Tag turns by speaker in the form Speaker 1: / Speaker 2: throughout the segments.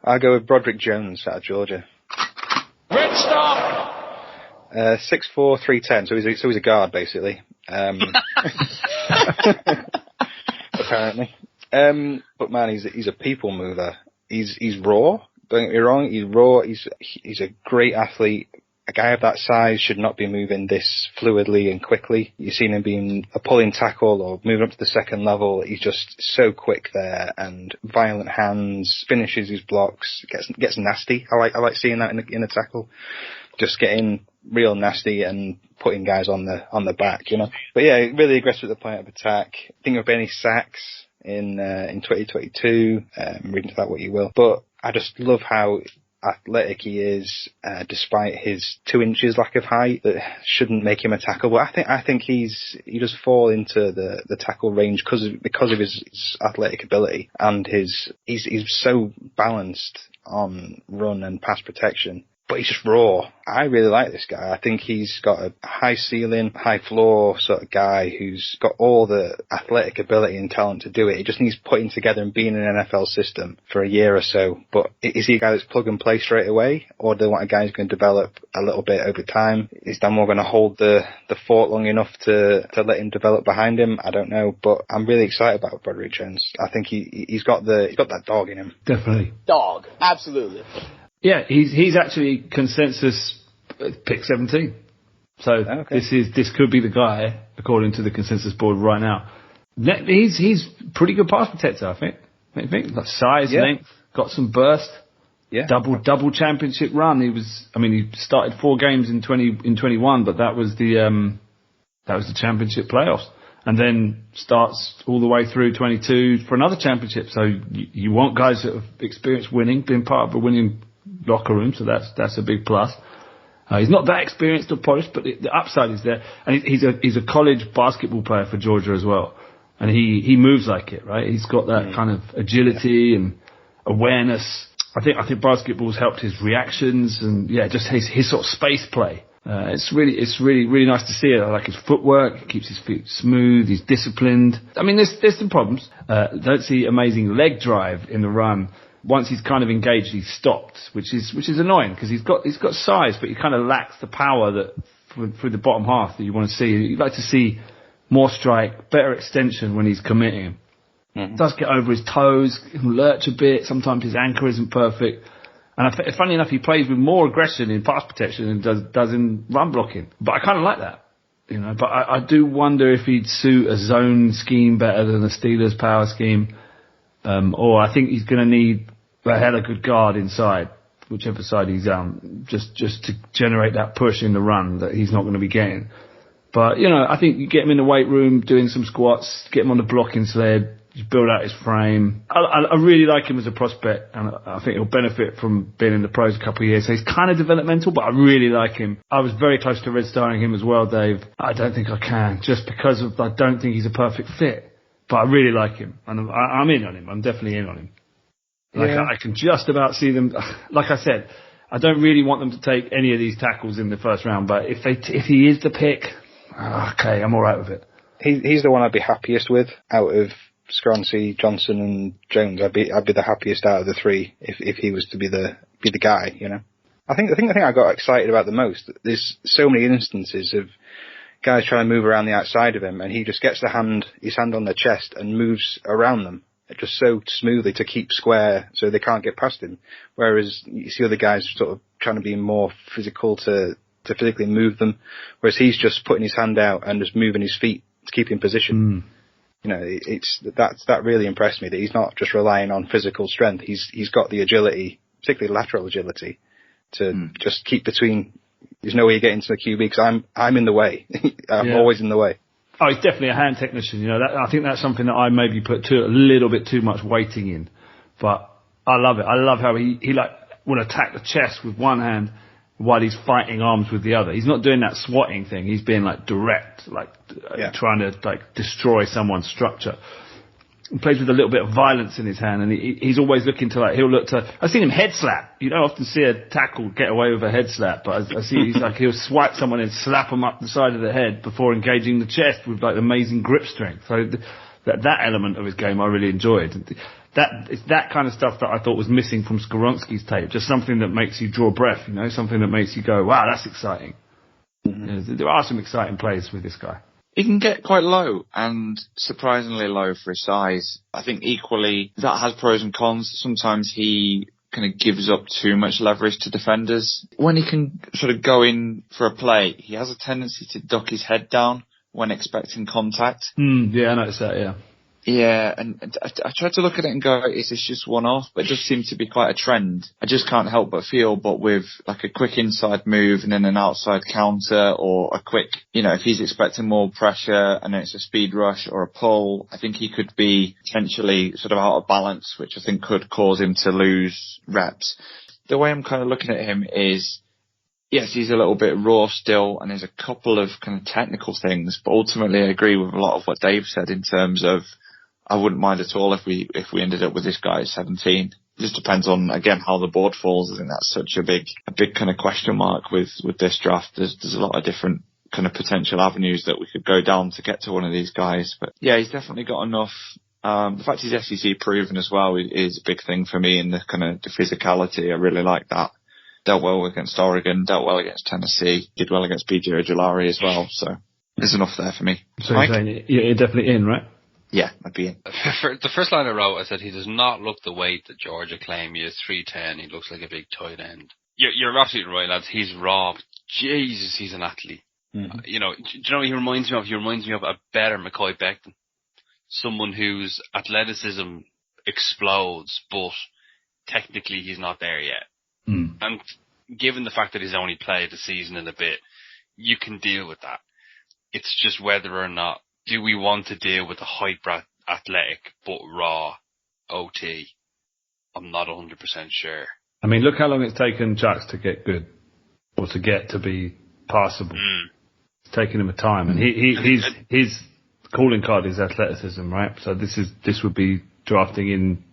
Speaker 1: I'll go with Broderick Jones out of Georgia.
Speaker 2: Red Star!
Speaker 1: 6'4", 310, so he's a guard, basically. Apparently. But man, he's a people mover. He's raw. Don't get me wrong. He's raw. He's a great athlete. A guy of that size should not be moving this fluidly and quickly. You've seen him being a pulling tackle or moving up to the second level. He's just so quick there, and violent hands, finishes his blocks, gets nasty. I like seeing that in a tackle. Just getting real nasty and putting guys on the back, you know. But yeah, really aggressive at the point of attack. Think of any sacks in 2022. Read into that what you will. But I just love how athletic he is, despite his 2 inches lack of height. That shouldn't make him a tackle. But I think he does fall into the tackle range because of his athletic ability, and he's so balanced on run and pass protection. But he's just raw. I really like this guy. I think he's got a high ceiling, high floor sort of guy who's got all the athletic ability and talent to do it. He just needs putting together and being in an NFL system for a year or so. But is he a guy that's plug and play straight away? Or do they want a guy who's going to develop a little bit over time? Is Dan Moore going to hold the fort long enough to let him develop behind him? I don't know. But I'm really excited about Broderick Jones. I think he's got that dog in him.
Speaker 3: Definitely.
Speaker 4: Dog. Absolutely.
Speaker 3: Yeah, he's actually consensus pick 17. So
Speaker 1: okay.
Speaker 3: This could be the guy according to the consensus board right now. He's pretty good pass protector, I think. Like size, length, got some burst.
Speaker 1: Yeah.
Speaker 3: Double championship run. He started 4 games in 21, but that was the championship playoffs. And then starts all the way through 22 for another championship. So you want guys that have experienced winning, been part of a winning locker room, so that's a big plus. He's not that experienced or polished, but the upside is there. And he's a college basketball player for Georgia as well. And he moves like it, right? He's got that kind of agility and awareness. I think basketball's helped his reactions and just his sort of space play. It's really nice to see it. I like his footwork. He keeps his feet smooth. He's disciplined. I mean, there's some problems. Don't see amazing leg drive in the run. Once he's kind of engaged, he's stopped, which is annoying because he's got size, but he kind of lacks the power that through the bottom half that you want to see. You'd like to see more strike, better extension when he's committing. Mm-hmm. Does get over his toes, can lurch a bit. Sometimes his anchor isn't perfect. And funny enough, he plays with more aggression in pass protection than does in run blocking. But I kind of like that, you know. But I do wonder if he'd suit a zone scheme better than a Steelers power scheme. Or I think he's going to need a hell of a good guard inside, whichever side he's on, just to generate that push in the run that he's not going to be getting. But, you know, I think you get him in the weight room doing some squats, get him on the blocking sled, just build out his frame. I really like him as a prospect, and I think he'll benefit from being in the pros a couple of years. So he's kind of developmental, but I really like him. I was very close to red starring him as well, Dave. I don't think I can, just because I don't think he's a perfect fit. But I really like him, and I'm in on him. I'm definitely in on him. I can just about see them. Like I said, I don't really want them to take any of these tackles in the first round. But if he is the pick, okay, I'm all right with it.
Speaker 1: He's the one I'd be happiest with out of Scroncy, Johnson, and Jones. I'd be the happiest out of the 3 if he was to be the guy. You know, I think the thing I got excited about the most. There's so many instances of guys trying to move around the outside of him, and he just gets his hand on their chest and moves around them just so smoothly to keep square so they can't get past him. Whereas you see other guys sort of trying to be more physical to physically move them, whereas he's just putting his hand out and just moving his feet to keep in position. You know, that really impressed me, that he's not just relying on physical strength. He's got the agility, particularly lateral agility, to just keep between. There's no way you get into the QB because I'm in the way. I'm always in the way.
Speaker 3: Oh, he's definitely a hand technician. You know, I think that's something that I maybe put a little bit too much weighting in, but I love it. I love how he will attack the chest with one hand while he's fighting arms with the other. He's not doing that swatting thing. He's being direct, trying to destroy someone's structure. He plays with a little bit of violence in his hand, and he's always looking to I've seen him head slap. You don't often see a tackle get away with a head slap, but I see he'll swipe someone and slap them up the side of the head before engaging the chest with amazing grip strength. So that element of his game I really enjoyed. It's that kind of stuff that I thought was missing from Skoronski's tape. Just something that makes you draw breath, something that makes you go, wow, that's exciting. Mm-hmm. There are some exciting plays with this guy.
Speaker 4: He can get quite low, and surprisingly low for his size. I think equally that has pros and cons. Sometimes he kind of gives up too much leverage to defenders. When he can sort of go in for a play, he has a tendency to duck his head down when expecting contact.
Speaker 3: Yeah, I noticed that, yeah.
Speaker 4: Yeah, and I tried to look at it and go, is this just one-off? But it does seem to be quite a trend. I just can't help but feel, but with like a quick inside move and then an outside counter, or a quick, if he's expecting more pressure and then it's a speed rush or a pull, I think he could be potentially sort of out of balance, which I think could cause him to lose reps. The way I'm kind of looking at him is, yes, he's a little bit raw still, and there's a couple of kind of technical things, but ultimately I agree with a lot of what Dave said in terms of I wouldn't mind at all if we ended up with this guy at 17. It just depends on, again, how the board falls. I think that's such a big kind of question mark with this draft. There's a lot of different kind of potential avenues that we could go down to get to one of these guys. But yeah, he's definitely got enough. The fact he's SEC proven as well is a big thing for me in the kind of the physicality. I really like that. Dealt well against Oregon, dealt well against Tennessee, did well against PJ Ojulari as well. So there's enough there for me.
Speaker 3: So you're saying you're definitely in, right?
Speaker 4: Yeah, I'd be in.
Speaker 5: The first line I wrote, I said he does not look the weight that Georgia claim. He is 310. He looks like a big tight end. You're absolutely right, lads. He's raw. Jesus, he's an athlete. Mm-hmm. Do you know what he reminds me of? He reminds me of a better McCoy Becton. Someone whose athleticism explodes, but technically he's not there yet. Mm. And given the fact that he's only played a season and a bit, you can deal with that. It's just whether or not do we want to deal with a hyper athletic but raw OT? I'm not 100% sure.
Speaker 3: I mean, look how long it's taken Chucks to get good, or to get to be passable. Mm. It's taken him a time, and his calling card is athleticism, right? So this would be drafting in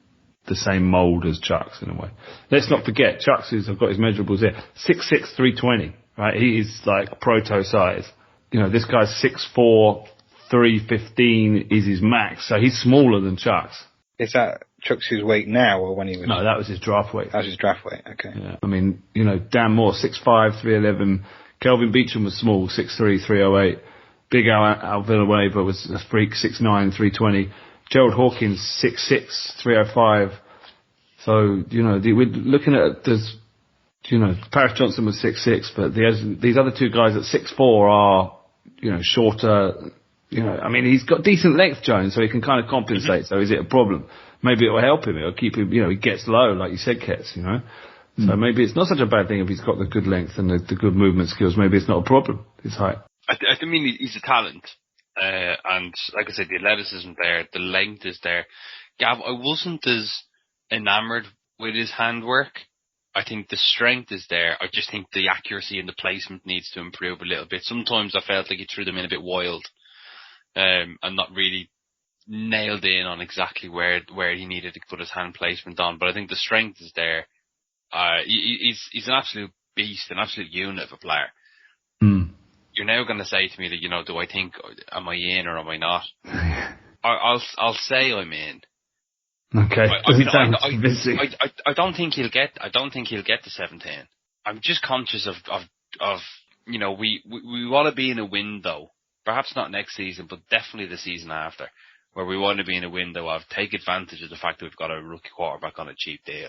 Speaker 3: the same mould as Chucks in a way. Let's not forget, Chucks I've got his measurables here, 6'6", 320, right? He is like proto size. This guy's 6'4", 315 is his max, so he's smaller than Chucks.
Speaker 1: Is that Chucks' weight now, or when he was?
Speaker 3: No, that was his draft weight.
Speaker 1: That was his draft weight, okay. Yeah.
Speaker 3: I mean, Dan Moore, 6'5", 311. Kelvin Beecham was small, 6'3", 308. Big Al Villanueva was a freak, 6'9", 320. Gerald Hawkins, 6'6", 305. So, we're looking at, Paris Johnson was 6'6", but these other two guys at 6'4" are, shorter. I mean, he's got decent length, Jones, so he can kind of compensate. So is it a problem? Maybe it will help him. It'll keep him, he gets low, like you said, Ketts, So maybe it's not such a bad thing if he's got the good length and the good movement skills. Maybe it's not a problem, his height.
Speaker 5: I mean, he's a talent. And like I said, the athleticism there, the length is there. Gav, I wasn't as enamored with his handwork. I think the strength is there. I just think the accuracy and the placement needs to improve a little bit. Sometimes I felt like he threw them in a bit wild. And not really nailed in on exactly where he needed to put his hand placement on. But I think the strength is there. He's an absolute beast, an absolute unit of a player. Mm. You're now going to say to me that, do I think, am I in or am I not? I'll say I'm in.
Speaker 3: Okay.
Speaker 5: I don't think he'll get to 17. I'm just conscious of we want to be in a window. Perhaps not next season, but definitely the season after, where we want to be in a window of take advantage of the fact that we've got a rookie quarterback on a cheap deal.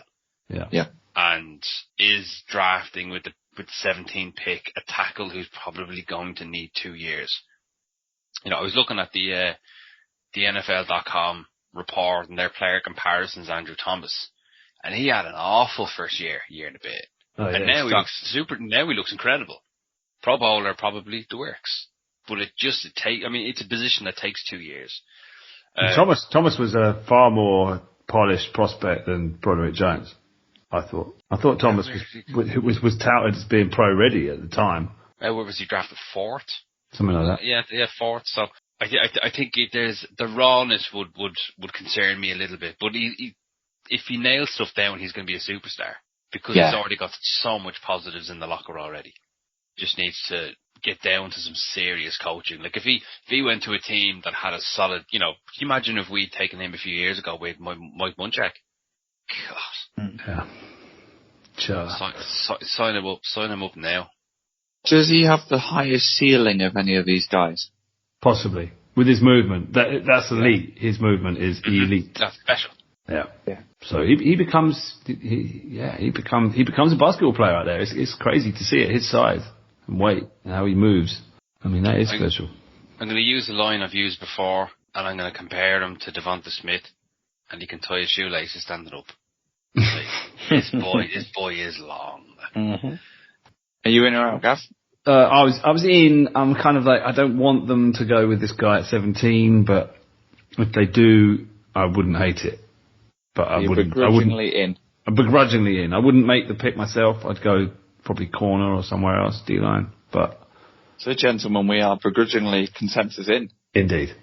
Speaker 3: Yeah.
Speaker 5: And is drafting with the 17 pick a tackle who's probably going to need 2 years. I was looking at the NFL.com report and their player comparisons, Andrew Thomas, and he had an awful first year and a bit. Oh, yeah, and now he looks incredible. Pro Bowler probably the works. But it's a position that takes 2 years.
Speaker 3: Thomas was a far more polished prospect than Broderick Jones, I thought. I thought Thomas was touted as being pro ready at the time.
Speaker 5: Where was he drafted? 4th?
Speaker 3: Something like that.
Speaker 5: Yeah, 4th. So I think there's the rawness would concern me a little bit. But if he nails stuff down, he's going to be a superstar because he's already got so much positives in the locker already. Just needs to get down to some serious coaching. Like if he went to a team that had a solid, can you imagine if we'd taken him a few years ago with Mike Munchak? God.
Speaker 3: Yeah. Sure.
Speaker 5: Sign him up now.
Speaker 4: Does he have the highest ceiling of any of these guys?
Speaker 3: Possibly. With his movement. That's elite. His movement is elite.
Speaker 5: That's special.
Speaker 3: Yeah. So he becomes a basketball player out there. It's crazy to see it, his size and weight and how he moves. I mean, that is special.
Speaker 5: I'm going to use the line I've used before, and I'm going to compare him to Devonta Smith, and he can tie his shoelaces standing up. This boy is long.
Speaker 1: Mm-hmm.
Speaker 4: Are you in or out, Gav?
Speaker 3: I was in. I'm kind of like, I don't want them to go with this guy at 17, but if they do, I wouldn't hate it. But I wouldn't. I'm begrudgingly in. I wouldn't make the pick myself. I'd go probably corner or somewhere else, D-line. But
Speaker 4: so, gentlemen, we are begrudgingly consensus in.
Speaker 3: Indeed.